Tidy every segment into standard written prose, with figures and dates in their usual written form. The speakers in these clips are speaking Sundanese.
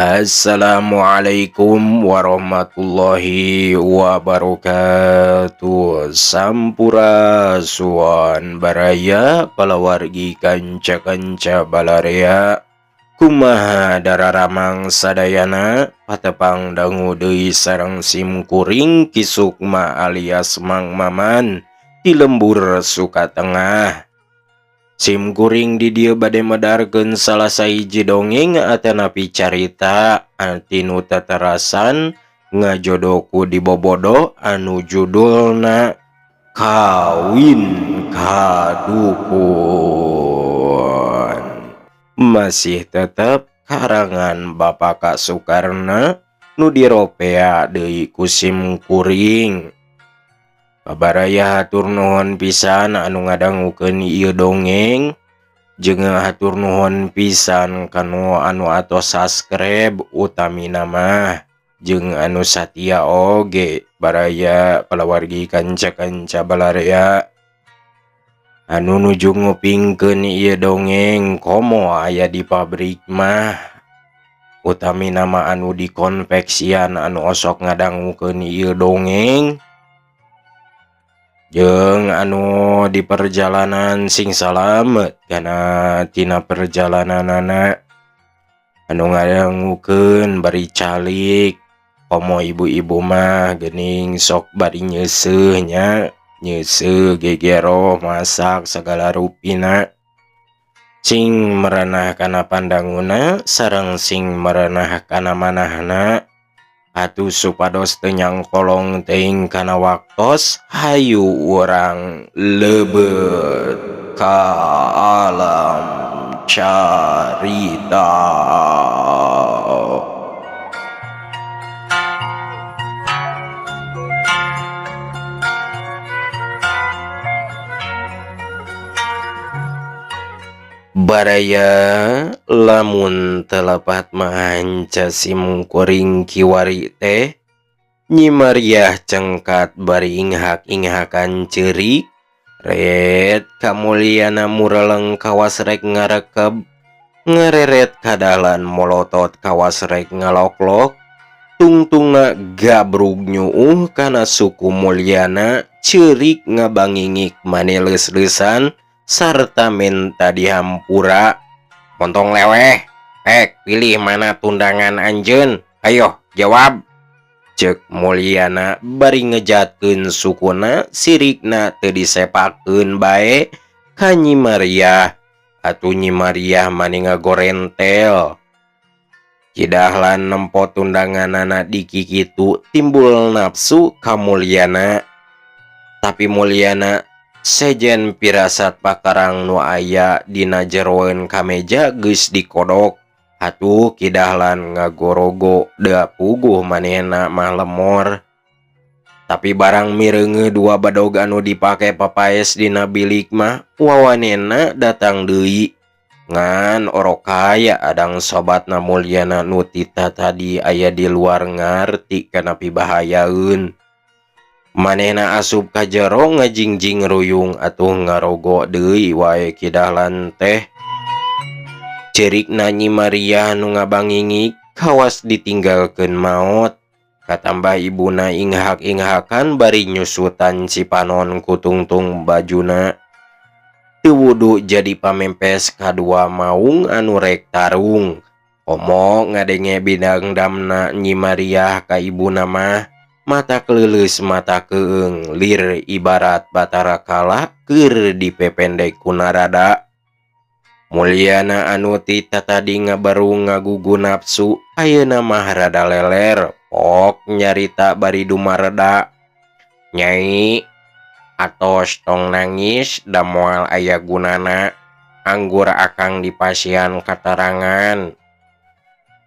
Assalamualaikum warahmatullahi wabarakatuh. Sampurasuan baraya palawargi kanca-kanca balarea. Kumaha dararamang sadayana patepang dangu deui sareng sim kuring kisukma alias Mang Maman di lembur Sukatengah. Sim kuring di dieu bade medarkeun salah sahiji dongeng atanapi carita tinu tatarasan ngajodoku di bobodo anu judulna Kawin Kadukun. Masih tetep karangan Bapak Kak Soekarna nu diropea deui ku sim kuring. Babaraya hatur nuhun pisan anu ngadangukeun ieu dongeng, jeung hatur nuhun pisan kanu anu atos subscribe utamina mah jeung anu satia oge baraya palawargi kanca-kanca balarea anu nuju ngupingkeun ieu dongeng komo aya di pabrik mah utamina mah anu di konveksian anu osok ngadangukeun ieu dongeng jeung anu di perjalanan sing salamet kana tina perjalananana anu ngadangukeun bari calik komo ibu-ibu mah geuning sok bari nyeuseuh nya nyeuseuh gegero masak sagala rupina sing merenah kana pandanguna sareng sing merenah kana manahna. Atuh supados teu nyangkolong teuing kana waktos hayu urang leubet ka alam carita. Baraya lamun telepat manca sim kuring kiwari teh Nyi Mariah cengkat bari inghak-inghakan ceurik ret kamulyana mureleng kawas rek ngarekeb ngareret kadalan molotot kawas rek ngaloklok tungtungna gabrug nyuuh kana suku mulyana ceurik ngabangingik maneleus-leusan sarta menta dihampura. Montong leweh, pilih mana tundangan anjeun, ayo jawab, cek mulyana bari ngejatkeun sukuna sirikna teu disepakeun bae ka Nyi Mariah. Atuh Nyi Mariah mani ngagorentel kidahlan nempo tundanganana diki kitu timbul nafsu ka mulyana. Tapi mulyana sejen pirasat pakarang nu aya dina jeroeun kameja geus dikodok. Atuh kidahlan ngagorogo da puguh manehna mah lemor. Tapi barang mireungeun dua badog anu dipake papaes dina bilik mah wawanena datang deui. Ngan orokaya adang sobatna mulyana nu tita tadi aya di luar ngarti kana pibahayaeun. Manehna asup ka jero ngajingjing ruyung atuh ngarogo deui wae kidahlan teh. Cerikna Nyi Mariah nu ngabangingik kawas ditinggalkeun maot. Katambah ibuna inghak-inghakan bari nyusutan si panon ku tungtung bajuna. Teu wudu jadi pamempes kadua maung anu rek tarung. Komo ngadenge bidangdamna Nyi Mariah ka ibuna mah mata keleuleus mata keung lir ibarat batara kala keur dipependek ku narada. Mulyana anu tita tadi ngabaru ngagugu nafsu ayeuna mah rada leler pok nyarita bari dumareda. Nyai atos tong nangis da moal aya gunana anggur akang dipasian katerangan.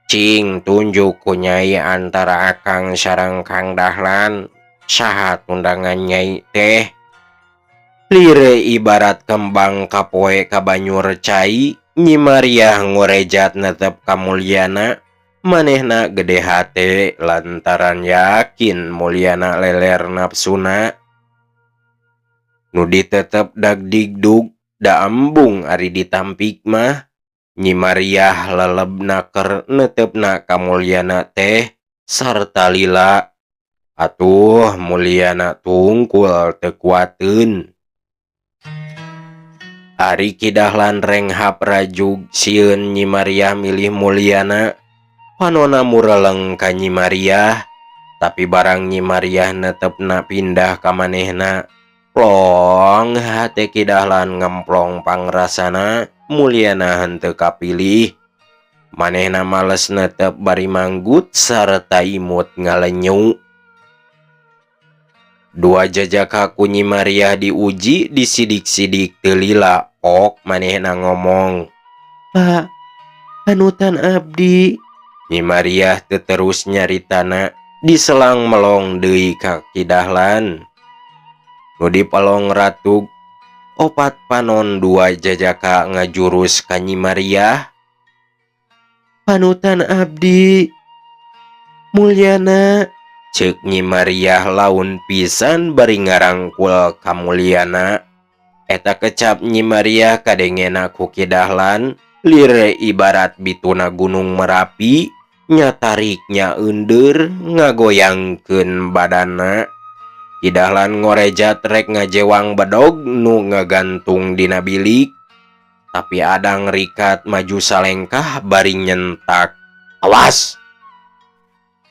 Cing tunjuk ku Nyai antara akang sareng Kang Dahlan saha tundangan Nyai teh. Lire ibarat kembang kapoe ka banyur cai. Nyi Mariah ngorejat netep ka mulyana manehna gede hate lantaran yakin mulyana leler nafsuna. Nu ditetep dagdigdug da embung ari ditampik mah Nyi Mariah lelebna keur netepna kamulyana teh sarta lila. Atuh mulyana tungkul teu kuateun. Ari Kidahlan renghap rajug sieun Nyi Mariah milih mulyana. Panonna mureleng ka Nyi Mariah, tapi barang Nyi Mariah netepna pindah ka manehna. Plong hate Kidahlan ngemplong pangrasana, mulyana henteu kapilih. Manehna males netep bari manggut sarta imut ngalenyu. Dua jajaka ku Nyi Mariah diuji disidik-sidik teu lila. Ok manehna ngomong, "Pak, panutan abdi." Nyi Mariah teu terus nyaritana, diselang melong deui ka Kidahlan. Nu dipelong ratug, opat panon dua jajaka ngajurus ka Nyi Mariah. "Panutan abdi, mulyana," ceuk Nyi Mariah laun pisan bari ngarangkul ka mulyana. Eta kecap Nyi Mariah kadengena ku Kidahlan, lire ibarat bituna gunung Merapi, nyatariknya eundeur ngagoyangkeun badanna. Kidahlan ngorejat rek ngajewang bedog nu ngagantung dina bilik, tapi adang rikat maju salengkah bari nyentak, "Awas!"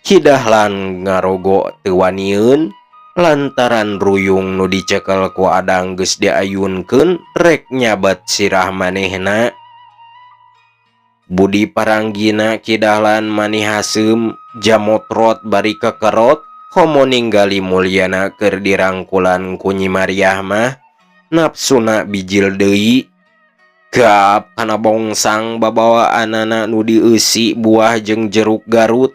Kidahlan ngarogo teu wanieun lantaran ruyung nu dicekel ku adang geus diayunkeun rek nyabet sirah manehna. Budi paranggina Kidahlan maneh haseum jamotrot bari kekerot, komo ninggali mulyana keur dirangkulan ku Nyi Mariah mah napsuna bijil deui. Gap kana bongsang babawaanana nu dieusi buah jeung jeruk Garut,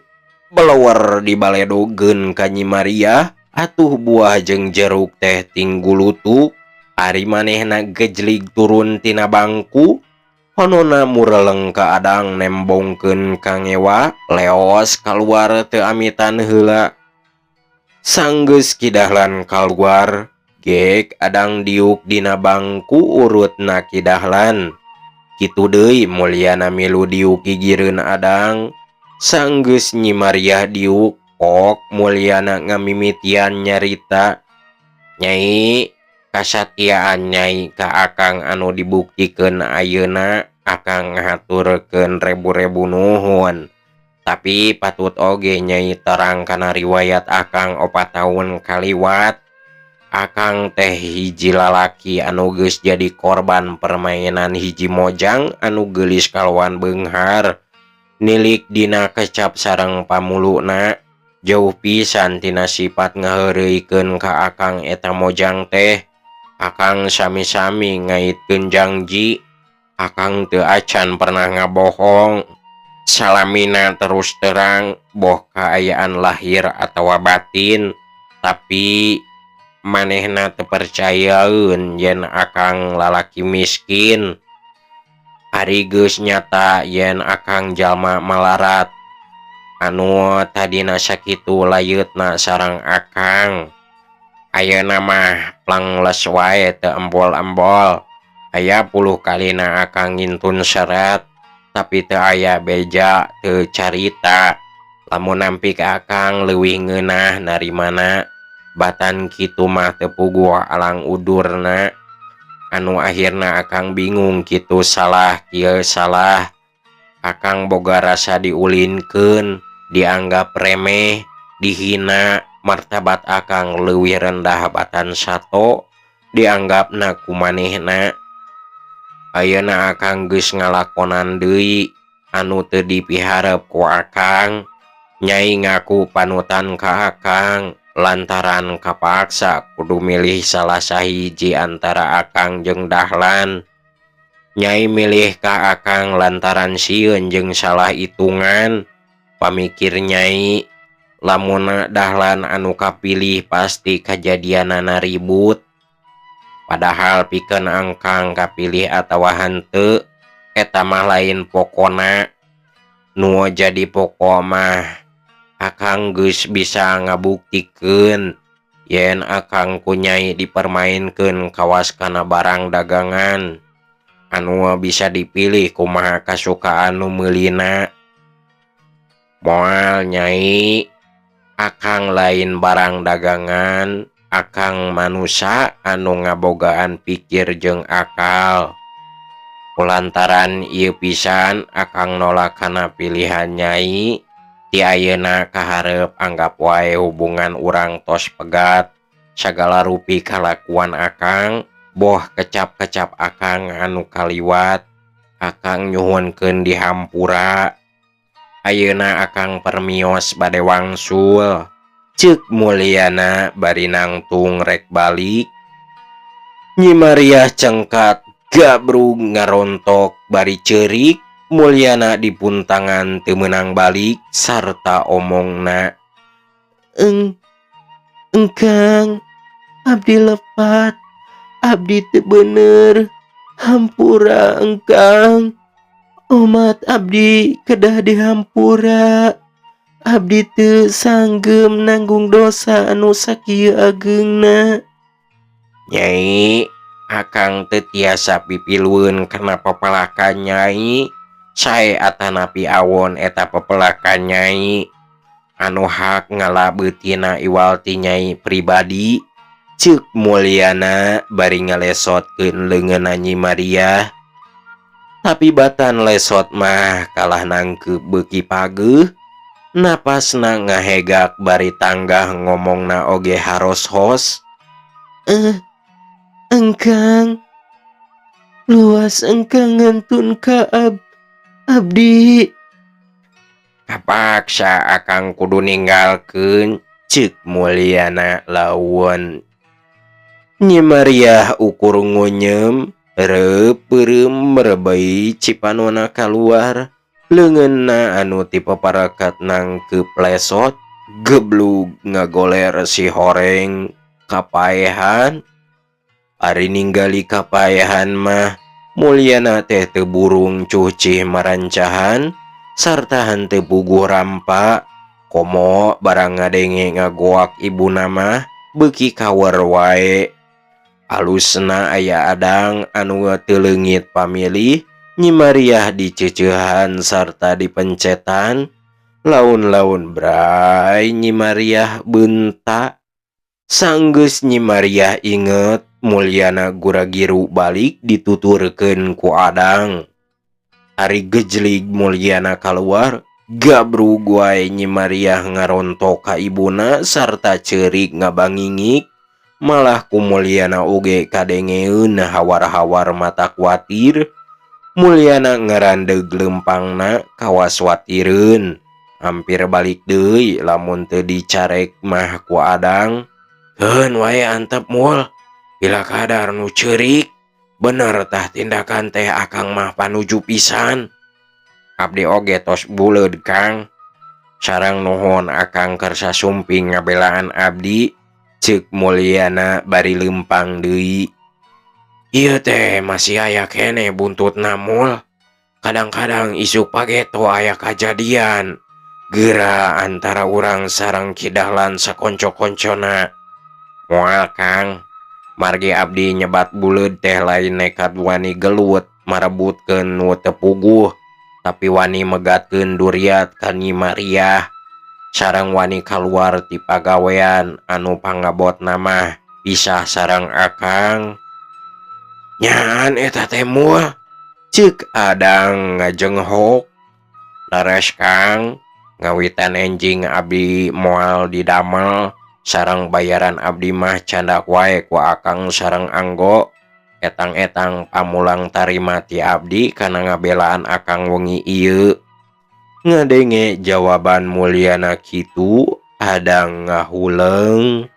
belewer dibaledogkeun ka Nyi Mariah. Atuh buah jeung jeruk teh tinggulutuk. Ari manehna gejlig turun tina bangku, hononna mureleng ka adang nembongkeun ka ngewa, leos kaluar teu amitan heula. Sanggeus Kidahlan kaluar, gek adang diuk dina bangku urutna Kidahlan. Kitu deui mulyana milu diuk gigireun adang. Sanggeus Nyi Mariah diuk, ok mulyana ngamimitian nyarita, "Nyai, kasatiaan Nyai ka Akang anu dibuktikeun ayeuna, Akang ngahaturkeun rebu-rebu nuhun. Tapi patut oge Nyai terang kana riwayat Akang 4 tahun kaliwat. Akang teh hiji lalaki anu geus jadi korban permainan hiji mojang anu geulis kalawan beunghar. Nilik dina kecap sareng pamuluna, jauh pisan tina sifat ngaheureuikeun ka Akang eta mojang teh. Akang sami-sami ngaitkeun janji. Akang teu acan pernah ngabohong. Salamina terus terang, boh kaayaan lahir atawa batin. Tapi manehna teu percayaeun yen Akang lalaki miskin. Ari geus nyata yen Akang jalma malarat. Anu tadina sakitu layeutna sareng Akang. Ayeuna mah plangles wae teu embol-embol. Aya 10 kalina Akang ngintun serat, tapi teu aya beja teu carita. Lamun nampi ka Akang leuwih ngeunah narimana. Batan kitu mah teu puguh alang udurna. Anu akhirna Akang bingung kitu salah kieu salah. Akang boga rasa diulinkeun, dianggap remeh, dihina. Martabat Akang leuwih rendah batan sato dianggapna ku manehna. Ayeuna Akang geus ngalakonan deui anu teu dipiharep ku Akang. Nyai ngaku panutan ka Akang lantaran kapaksa kudu milih salah sahiji antara Akang jeung Dahlan. Nyai milih ka Akang lantaran sieun jeung salah itungan. Pamikir Nyai, lamun Dahlan anu kapilih pasti kajadianana ribut. Padahal pikeun Akang kapilih atawa henteu, eta mah lain pokona. Nu jadi pokok mah Akang geus bisa ngabuktikeun yen Akang ku Nyai dipermainkeun kawas kana barang dagangan. anu bisa dipilih kumaha kasukaan nu meulina. Moal Nyai, akang lain barang dagangan, akang manusia anu ngabogaan pikir jeung akal. Kulantaran ieu pisan akang nolak kana pilihan Nyai. Ti ayeuna kaharep anggap wae hubungan urang tos pegat. Sagala rupi kalakuan akang, boh kecap-kecap akang anu kaliwat, akang nyuhunkeun dihampura. Ayeuna akang permios bade wangsul, ceuk mulyana bari nangtung rek balik. Nyi Mariah cengkat gabrug ngarontok bari ceurik. Mulyana dipuntangan teu meunang balik sarta omongna, Engkang, abdi lepat, abdi teu bener, hampura engkang. Umat abdi kedah dihampura, abdi teu sanggem nanggung dosa anu sakieu ageungna. Nyai, akang teu tiasa pipilueun kana pepelakan Nyai. Sae atanapi awon eta pepelakan Nyai. Anu hak ngalabeutina iwal ti Nyai pribadi, ceuk mulyana bari ngalesotkeun leungeunna Nyi Mariah. Tapi batan lesot mah kalah nangkeup beuki pageuh. Napasna ngahegak bari tanggah ngomongna oge haros-hos. Engkang, luas engkang ngantun ka abdi. Kapaksa akang kudu ninggalkeun, ceuk mulyana lawan. Nyi Mariah ukur ngunyem, peureum merebei cipanona kaluar. Leungeunna anu ti paparekat nangkeup lesot, geblug ngagoler si horeng kapaehan. Ari ninggali kapaehan mah, mulyana teh teu burung cucih marancahan, sarta henteu puguh rampa. Komo barang ngadenge ngagoak ibuna mah, beuki kawer wae. Alusna aya adang anu teu leungit pamilih. Nyi Mariah diceuceuhan sarta dipencetan. Laun-laun bray Nyi Mariah beunta. Sanggeus Nyi Mariah inget, mulyana gura-giru balik dituturkeun ku adang. Ari gejlig mulyana kaluar, gabrug wae Nyi Mariah ngarontok ka ibuna sarta ceurik ngabangingik. Malah ku mulyana oge kadengeun hawar-hawar mata kuatir. Mulyana ngarandeg lempangna kawas watireun. Hampir balik deui lamun teu dicarek mah ku adang. Keun wae antep mul, bila kadar nu ceurik. Bener tah tindakan teh akang mah panuju pisan. Abdi oge tos buleud Kang. Sareng nuhun akang keur sasumping ngabelaan abdi, ceuk mulyana bari lempang deui. Ieu teh masih aya keneh buntutna mul. Kadang-kadang isuk pageto aya kajadian geura antara urang sareng Ki Dahlan sakonco-koncona. Moal Kang, margi abdi nyebat buleud teh lain nekat wani gelut marebutkeun nu teu puguh, tapi wani megatkeun duriat ka Nyi Mariah. Sareng wani kaluar ti pagawean anu pangabotna mah pisah sareng akang. Nyaan eta teh mul, ceuk adang ngajenghok. Leres Kang, ngawitan enjing abdi moal didamel. Sareng bayaran abdi mah candak wae ku akang sareng anggo. Etang-etang pamulang tarima ti abdi kana ngabelaan akang wengi ieu. Ngadenge jawaban mulyana kitu, adang ngahuleung.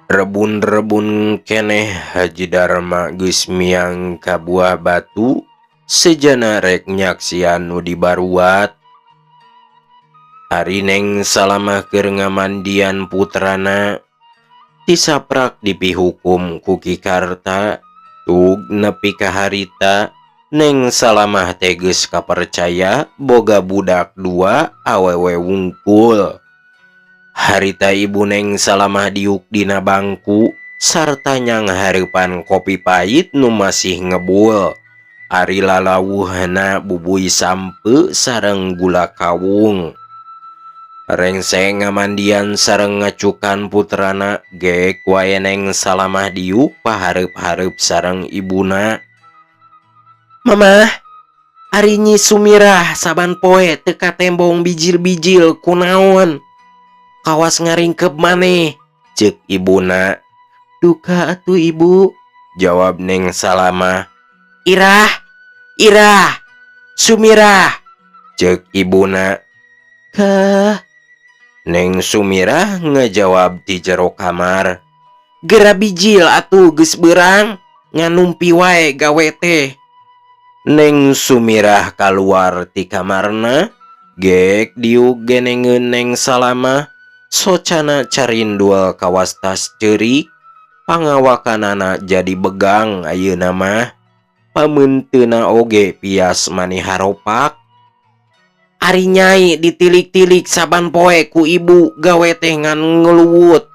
Rebun-rebun keneh Haji Darma geus miang ka buah batu, sejana rek nyaksian nu dibaruat. Ari Neng Salamah keur ngamandian putrana, tisaprak dipihukum ku Ki Karta. Tug nepi ka harita, Neng Salamah teh geus kapercaya boga budak dua awewe wungkul. Harita ibu Neng Salamah diuk dina bangku, sarta ngaharipan kopi pahit nu masih ngebul. Ari lalawuhna bubui sampe sareng gula kawung. Rengseng ngamandian sareng ngacukan putrana gek wae Neng Salamah diuk pahareup-hareup sareng ibuna. Mamah, ari Nyi Sumirah saban poe teka tembong bijil-bijil kunaon? Kawas ngaringkep maneh, ceuk ibuna. Duka atuh ibu, jawab Neng Salamah. Irah, Irah, Sumirah, ceuk ibuna. Kah, Neng Sumirah ngejawab di jero kamar. Gera bijil atuh geus beurang, nganumpi wae gawe teh. Neng Sumirah kaluar ti kamarna, gek diuk genengeun Neng Salamah, socana carindul kawas tas ceurik, pangawakanana jadi begang ayeuna mah. Pamunteuna oge pias maneh haropak. Ari Nyai ditilik-tilik saban poe ku ibu gawe teh ngan ngeluwut.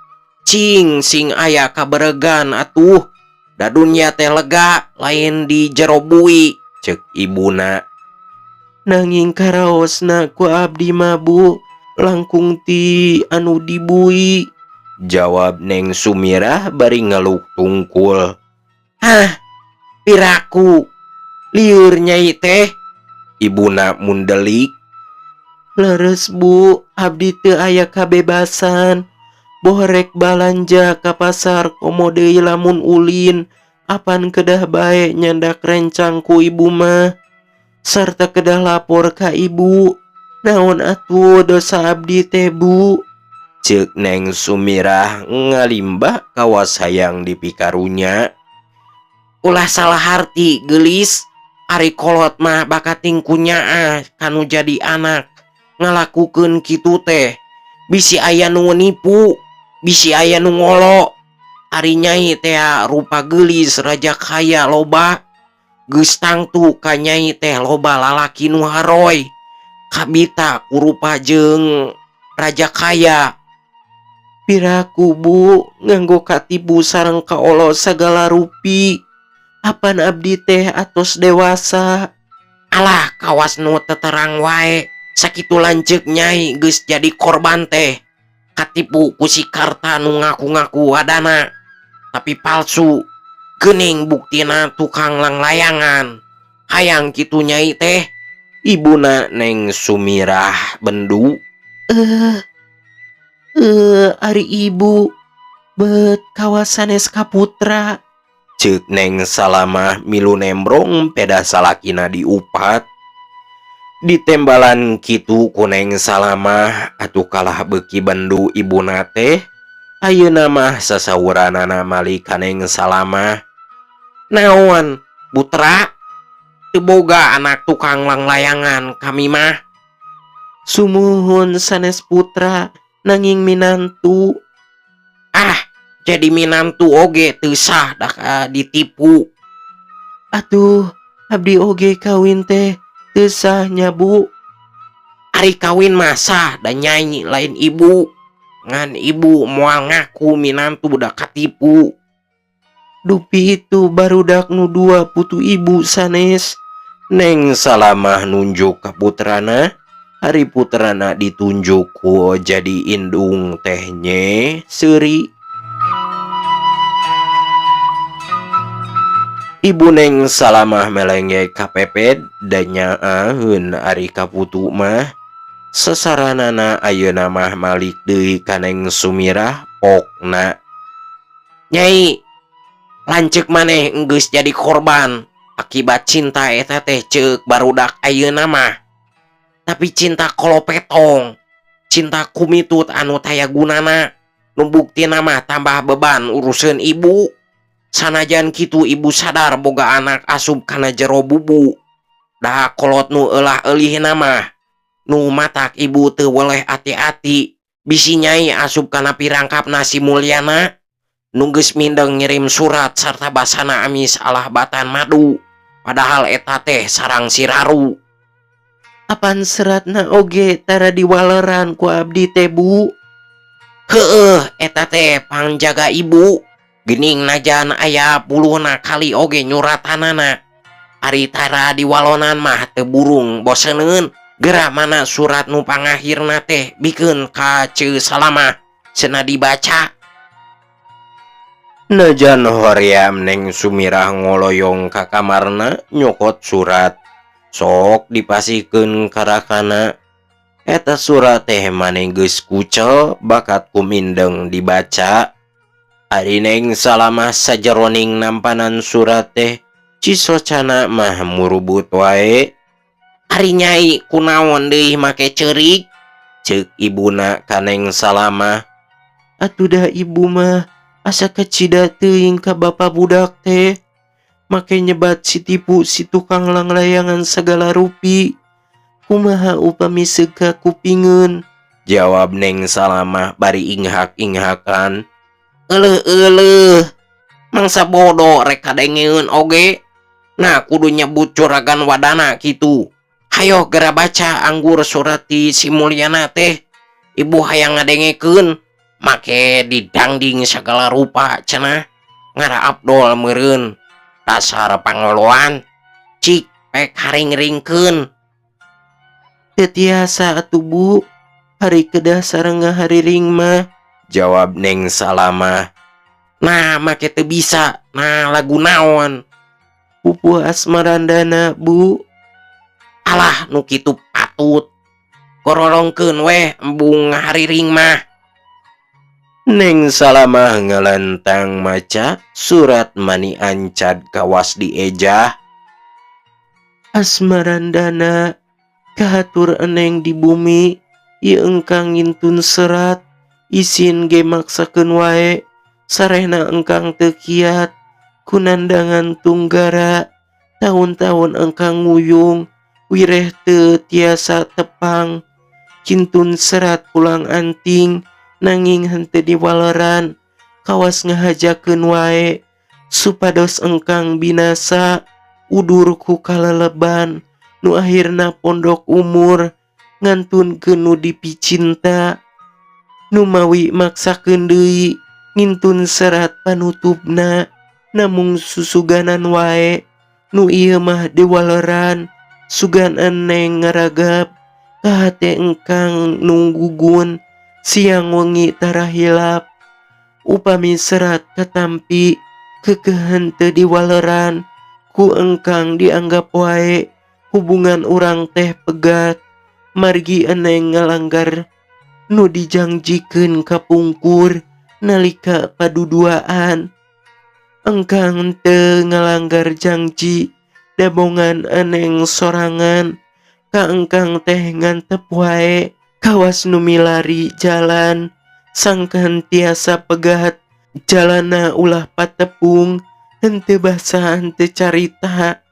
Cing sing aya kaberegan atuh. Da dunya teh lega lain di jero bui, ceuk ibuna. Nanging karaosna ku abdi mah Bu, langkung ti anu dibui, jawab Neng Sumirah bari ngeluk tungkul. Hah, piraku, lieur Nyai teh, ibuna mundelik. Leres Bu, abdi teu aya kabebasan. Borek balanja ka pasar komo deui lamun ulin, apan kedah bae nyandak rencang ku ibu mah. Sarta kedah lapor ka ibu. Naon atuh dosa abdi teh Bu? Ceuk Neng Sumirah ngalimbah kawas hayang dipikarunya. Ulah salah harti geulis, ari kolot mah bakating kunyaah kanu jadi anak. Ngalakukeun kitu teh bisi aya nu nipu, bisi aya nu ngolo. Ari Nyai teh rupa geulis raja kaya loba, geus tangtu ka Nyai teh loba lalaki nu haroy, kabita kurupa jeung raja kaya. Piraku Bu, nganggo katipu sareng kaolo sagala rupi. Apan abdi teh atos dewasa. Alah kawas nu teterang wae. Sakitu lanceuk Nyai geus jadi korban teh. Katipu ku si Karta nu ngaku-ngaku wadana, tapi palsu. Geuning buktina tukang langlayangan. Hayang kitu Nyai teh, ibuna Neng Sumirah bendu. Ari ibu, bet kawasanes kaputra, ceuk Neng Salamah milu nembrong peda salakina diupat. Ditembalan kitu ku Neng Salamah atuh kalah beuki bendu ibuna teh. Ayeuna mah sasawuranana mali ka Neng Salamah. Naon, putra? Teu boga anak tukang langlayangan kami mah. Sumuhun sanes putra, nanging minantu. Ah, jadi minantu oge teu sah dah ditipu. Atuh, abdi oge kawin teh teu sah nya Bu. Ari kawin mah sah da Nyai lain ibu. Ngan ibu moal ngaku minantu da katipu. Dupi itu barudak nu dua putu ibu sanes. Neng Salamah nunjuk ka putrana. Hari putrana ditunjuk ku jadi indung tehnya seuri. Ibu Neng Salamah melengge kapepet dan nyaaheun ari kaputu mah. Sasaranana ayeuna mah malik deui ka Neng Sumirah pokna. Nyai, lanceuk maneh geus jadi korban akibat cinta eta teh ceuk barudak ayeuna mah. Tapi cinta kolopetong, cinta kumitut anu taya gunana, nu buktina mah tambah beban urusan ibu. Sanajan kitu ibu sadar boga anak asup kana jero bubu. Da kolot nu eulah-eulihna mah, nu matak ibu teu weleh ati-ati, bisi Nyai asup kana pirangkapna si Mulyana, nu geus mindeng ngirim surat sarta basana amis alah batan madu. Padahal eta teh sarang si Raru. Apan seratna oge tara diwaleran ku abdi teh Bu? Heueuh, eta teh pangjaga ibu. Gening najan aya puluhna kali oge nyuratanana. Ari tara di walonan mah teu burung boseneun. Gerak mana surat nu pangakhirna teh bikeun ka Ceu Salamah cenah dibaca. Najan hoream Neng Sumirah ngoloyong ka kamarna nyokot surat. Sok dipasihkeun ka rakana. Eta surat teh maneh geus kucel bakat kumindeng dibaca. Ari Neng Salamah sajeroning nampanan surat teh cisocana mah murubut wae. Ari Nyai kunaon deui make ceurik? Ceuk ibuna ka Neng Salamah. Atuh dah ibu mah asa kacida teuing ka bapa budak teh. Make nyebat si tipu si tukang langlayangan segala rupi. Kumaha upami seuka kupingeun? Jawab Neng Salamah bari inghak-inghakan. Euleuh, mangsa bodoh rek kadengeun oge. Nah, kudu nyebut juragan wadana kitu. Hayo gera baca anggur surat ti si Mulyana teh. Ibu hayang ngadengekeun. Make didangding segala rupa cenah. Ngara Abdol meureun. Dasar pangoloan. Cik pek haring-ringkeun. Teu tiasa atuh Bu. Hari kedah sareng ngahariring mah. Jawab Neng Salamah. Nah, make teu bisa. Nah, lagu naon? Pupuh asmarandana, Bu. Alah, nu kitu patut. Kororongkeun weh embung ngahariring mah. Neng Salamah ngelentang maca surat mani ancad kawas diejah. Asmarandana, kahatur eneng di bumi, ieu engkang ngintun serat, isin ge maksakeun wae, sarehna engkang teu kiat, kunandangan tunggara, tahun-tahun engkang nguyung, wireh teu tiasa tepang, kintun serat pulang anting, nanging henteu diwaleran, kawas ngahajakeun wae, supados engkang binasa, udur ku kaleleban, nu akhirna pondok umur, ngantunkeun nu dipicinta, nu mawi maksakeun deui, ngintun serat panutupna, namung susuganan wae, nu ieu mah diwaleran, sugan eneng ngaragap, ka hate engkang nunggugun, siang wengi tara hilap, upami serat katampi, keukeuhan teu diwaleran, ku engkang dianggap wae, hubungan urang teh pegat, margi eneng ngalanggar, nu dijangjikeun kapungkur, nalika paduduaan. Engkang teu ngalanggar janji, dabongan eneng sorangan, ka engkang teh ngantep wae, kawas nu milari jalan, sangkan tiasa pegat, jalana ulah patepung, henteu basa henteu carita.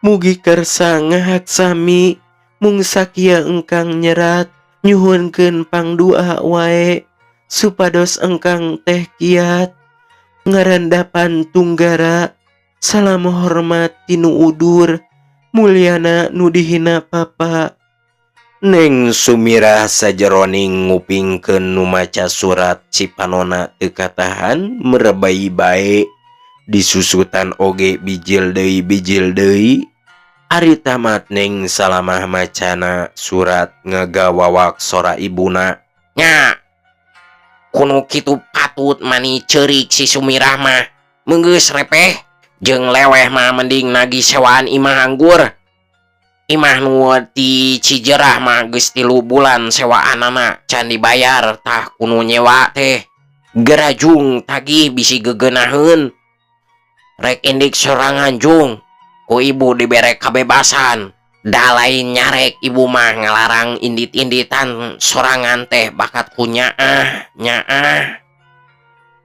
Mugi kersa ngahak sami, mung sakia engkang nyerat, nyuhunkeun pangdoa wae, supados engkang teh kiat, ngarandapan tunggara, salam hormat tinu udur, Mulyana nu dihina papa. Neng Sumirah sajeroning ngupingkeun nu maca surat si panonna teu katahan merebai bae, disusutan oge bijil deui. Ari tamat Neng Salamah macana surat ngagawawak sora ibuna. Nya, kuno kitu patut mani ceurik si Sumirah mah. Meunggeus repeh, jeung leweh mah mending nagih sewaan imah anggur. Imah nu ti Cijerah mah geus 3 bulan sewaanana can dibayar, tah kuno nyewa teh. Gerajung tagih bisi geugeunahkeun. Rek indik sorangan jung, ku ibu dibere kabebasan. Da lain nyarek ibu mah ngalarang indit-inditan sorangan teh bakat ku nyaah.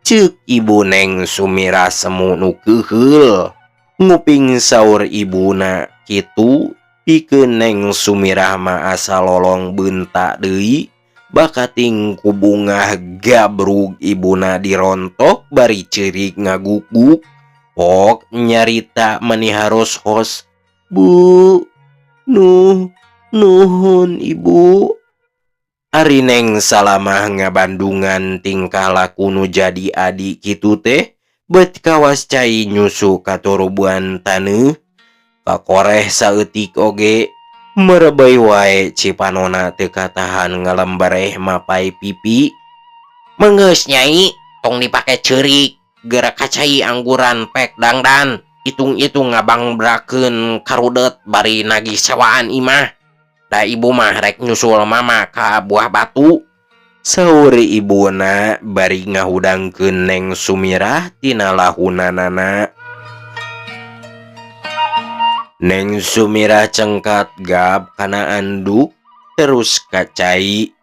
Ceuk ibu Neng Sumirah semu nu keuheul. Nguping saur ibuna kitu, pikeun Neng Sumirah mah asa lolong beunta deui, bakating ku bungah gabrug ibuna dirontok bari ceurik ngaguguk. Pok nyarita meni haros-hos. Bu, nuhun ibu. Ari Neng Salamah ngabandungan tingkah laku nu jadi adi kitu teh, Bet kawas cai nyusu katurubuan taneuh, kakoreh saeutik oge, merebay wae cipanona teu katahan ngalembareh mapai pipi. Menggeus nyai, tong dipake ceurik, geura kacai angguran pek dangdan. Itung-itung ngabang brakeun karudet bari nagih sewaan imah. Da ibu mah rek nyusul mama ka buah batu. Saur ibuna bari ngahudangkeun Neng Sumirah tina lahunanana. Neng Sumirah cengkat gap kana anduk terus kacai.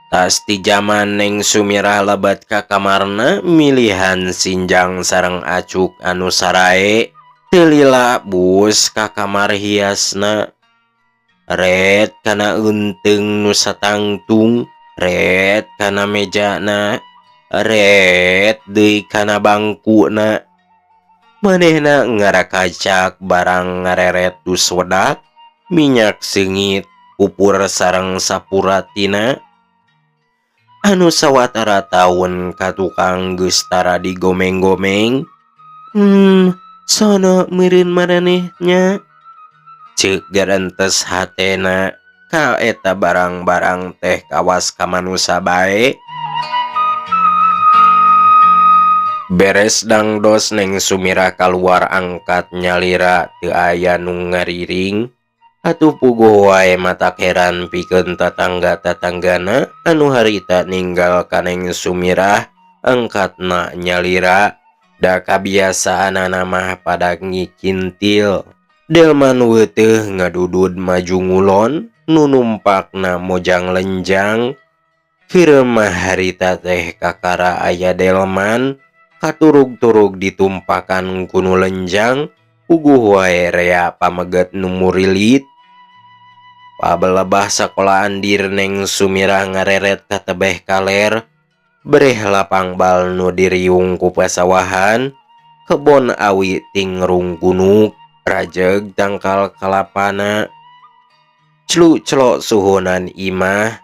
Tas ti jaman Neng Sumirah lebat ka kamarna milihan sinjang sareng acuk anu sarae. Teu lila bus ka kamar hiasna. Ret kana eunteng nu satangtung, ret kana mejana, ret deui kana bangkuna. Manehna ngarakacak barang ngareret dus wedak, minyak seungit, pupur sareng sapuratina. Anu sawatara taun ka tukang geus tara digomeng-gomeng. Sono meureun maranehnya, ceuk garentes hatena. Ka eta barang-barang teh kawas ka manusa bae. Beres dangdos Neng Sumirah kaluar angkat nyalira teu aya nu ngariring. Atuh puguh wae matak heran pikeun tatangga-tatanggana anu harita ninggal ka Neng Sumirah angkatna nyalira. Da kabiasaanana mah pada ngikintil. Delman weuteuh ngadudud maju ngulon, nu numpakna mojang lenjang. Hireum mah harita teh kakara aya delman, katurug-turug ditumpakan ku nu lenjang, puguh wae rea pameget nu murilit. Pabelebah sakola andir Neng Sumirah ngareret ka tebeh kaler, breh lapang bal nu diriung ku pasawahan, kebon awi tingrung gunuk. Rajeg tangkal kalapana. Clu-celok suhunan imah.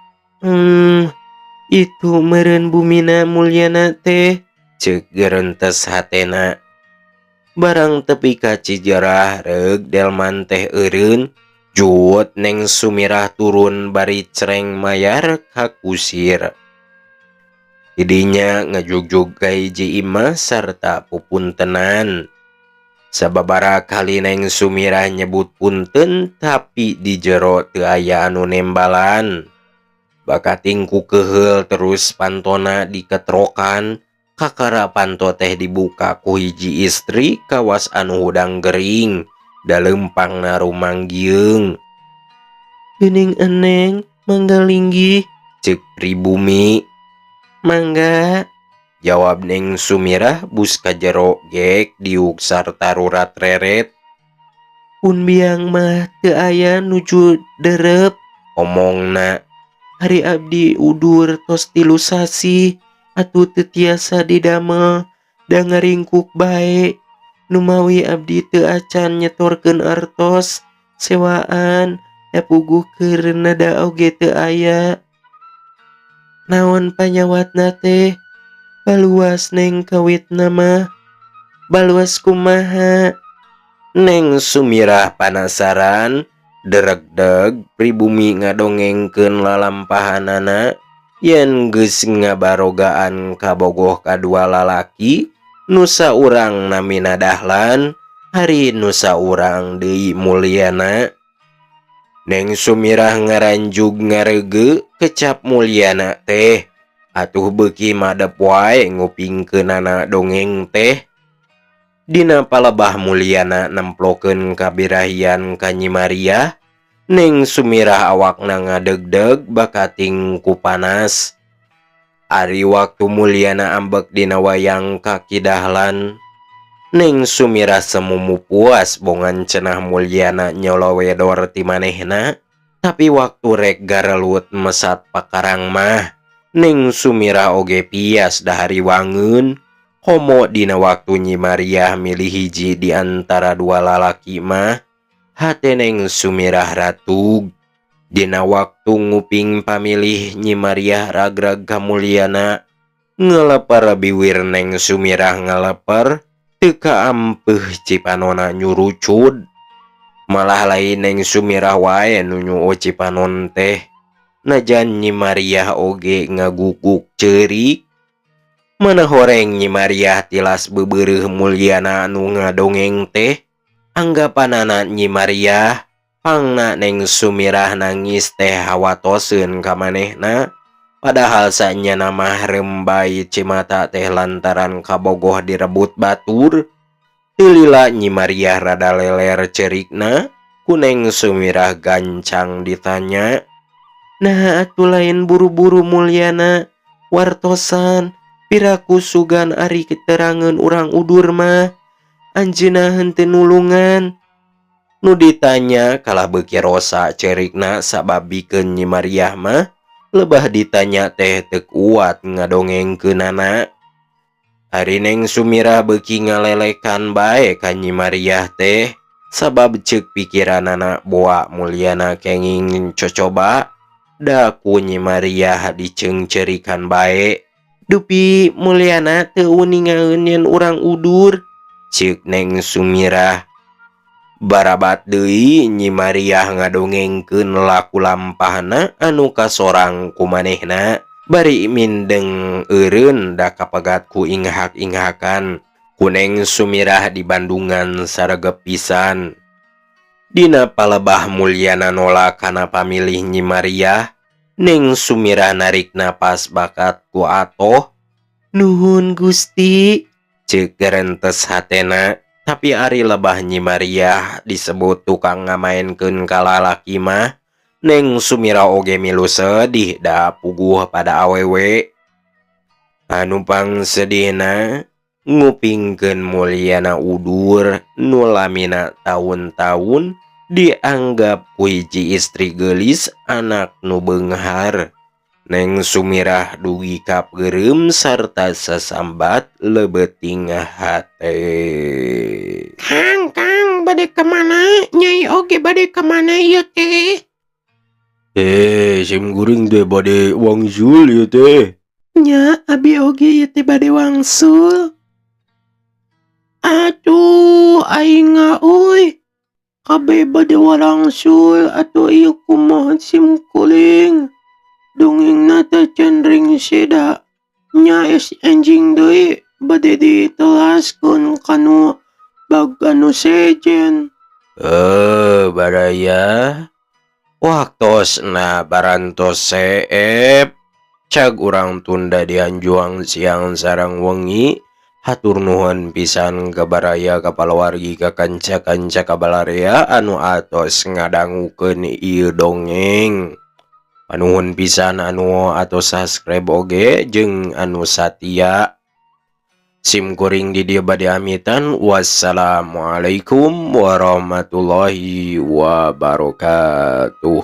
Itu meureun bumina mulyana teh, ceuk geurentes hatena. Barang tepi ka Cijerah reug delman teh eureun, juut Neng Sumirah turun bari cereng mayar ka kusir. Didinya ngajugjug ka hiji imah sarta pupuntenan. Sababaraha kali Neng Sumirah nyebut punten, tapi di jero teu aya anu nembalan. Bakating ku keheul terus pantona diketrokan, kakara panto teh dibuka ku hiji istri kawas anu hudang gering, da leumpangna rumanggieung. "Geuning eneng, mangga linggih," ceuk pribumi. "Mangga," jawab Neng Sumirah bus ka jero gek diuk sarta rurat reret. "Pun biang mah teu aya nuju derep," omongna. "Hari abdi udur tos 3 sasi, atuh teu tiasa didamel, da ngaringkuk bae. Nu mawi abdi teu acan nyetorkeun artos, sewaan, da puguh keureunna da oge teu aya." "Naon panyawatna teh? Baluas Neng kawitna mah." "Baluas kumaha?" Neng Sumirah panasaran. Deregdeg pribumi ngadongengkeun lalampahanana yen geus ngabarogaan kabogoh kadua lalaki, nu saurang namina Dahlan, hari nu saurang deui mulyana. Neng Sumirah ngaranjug ngareugeu kecap mulyana teh. Atuh beuki madep wae ngupingkeunana dongeng teh. Dina palebah mulyana nemplokeun kabirahian ka Nyi Mariah, Neng Sumirah awakna ngadegdeg bakating ku panas. Ari waktu mulyana ambek dina wayang kaki Dahlan, Neng Sumirah semumuh puas bongan cenah mulyana nyolowedor ti manehna. Tapi waktu rek garelut mesat pakarang mah, Neng Sumirah oge pias dahari wangeun. Komo dina waktu Nyi Mariah milih hiji di antara dua lalaki mah, hate Neng Sumirah ratug. Dina waktu nguping pamilih Nyi Mariah ragrag ka mulyana, Ngelepar biwir Neng Sumirah ngelepar, teka ampeuh Cipanonna nyurucud. Malah lain Neng Sumirah wae nu nyuo Cipanon teh. Najan Nyi Mariah oge ngaguguk ceurik. Mana horeng Nyi Mariah tilas bebeureuh mulyana anu ngadongeng teh. Anggapanana Nyi Mariah, pangna Neng Sumirah nangis teh hawatoseun ka manehna. Padahal sanyana mah rembai cimata teh lantaran kabogoh direbut batur. Teu lila Nyi Mariah rada leler cerikna, ku Neng Sumirah gancang ditanya. Nah atuh lain buru-buru mulyana, wartosan, piraku sugan ari keterangan urang udur mah, anjeunna henteu nulungan. Nu ditanya kalah beuki rosa cerikna sababikeun Nyi Mariah mah, lebah ditanya teh teu kuat ngadongengkeunana. Ari Neng Sumirah beuki ngalelekan bae ka Nyi Mariah teh, sabab ceuk pikiranana boa mulyana kenging cocoba. Da ku Nyi Mariah diceungceurikan bae. Dupi mulyana teu uningaeun yen urang udur, ceuk Neng Sumirah. Barabat deui Nyi Mariah ngadongengkeun laku lampahna anu kasorang ku manehna. Bari mindeng eureun da kapegat ku inghak-inghakan ku Neng Sumirah di Bandungan saregep pisan. Dina palebah mulyana nolak kana pamilih Nyi Mariah, Neng Sumirah narik napas bakat ku atoh. Nuhun Gusti, ceuk gerentes hatena. Tapi ari lebah Nyi Mariah disebut tukang ngamaenkeun kalalaki mah, Neng Sumirah oge milu sedih da puguh pada awewe. Anu pangsedihna, ngupingkeun mulyana udur nu lamina taun-taun dianggap ku hiji istri geulis anak nu beunghar. Neng Sumirah dugi kapeureum sarta sasambat leubeting hate. Kang, bade ka mana? Nyai oge bade ka mana ieu teh? Sim guring teh bade wangsul ieu teh. Nya, abi oge ieu teh bade wangsul. Aduh, aing euy. Kabeh bade warangsul atuh ieu kumaha sim kuring. Dongengna teh cenring seda. Nya es enjing deui bade ditelaskeun kanu baganu sejen. Baraya. Waktosna barantos seep. Cag urang tunda dianjuang siang sareng wengi. Hatur nuhun pisan ka baraya kapalawargi ka kanca-kanca kabalarea anu atos ngadangukeun ieu dongeng. Panuhun pisan anu atos subscribe oge jeung anu satia. Sim kuring di dieu bade amitan. Wassalamualaikum warahmatullahi wabarakatuh.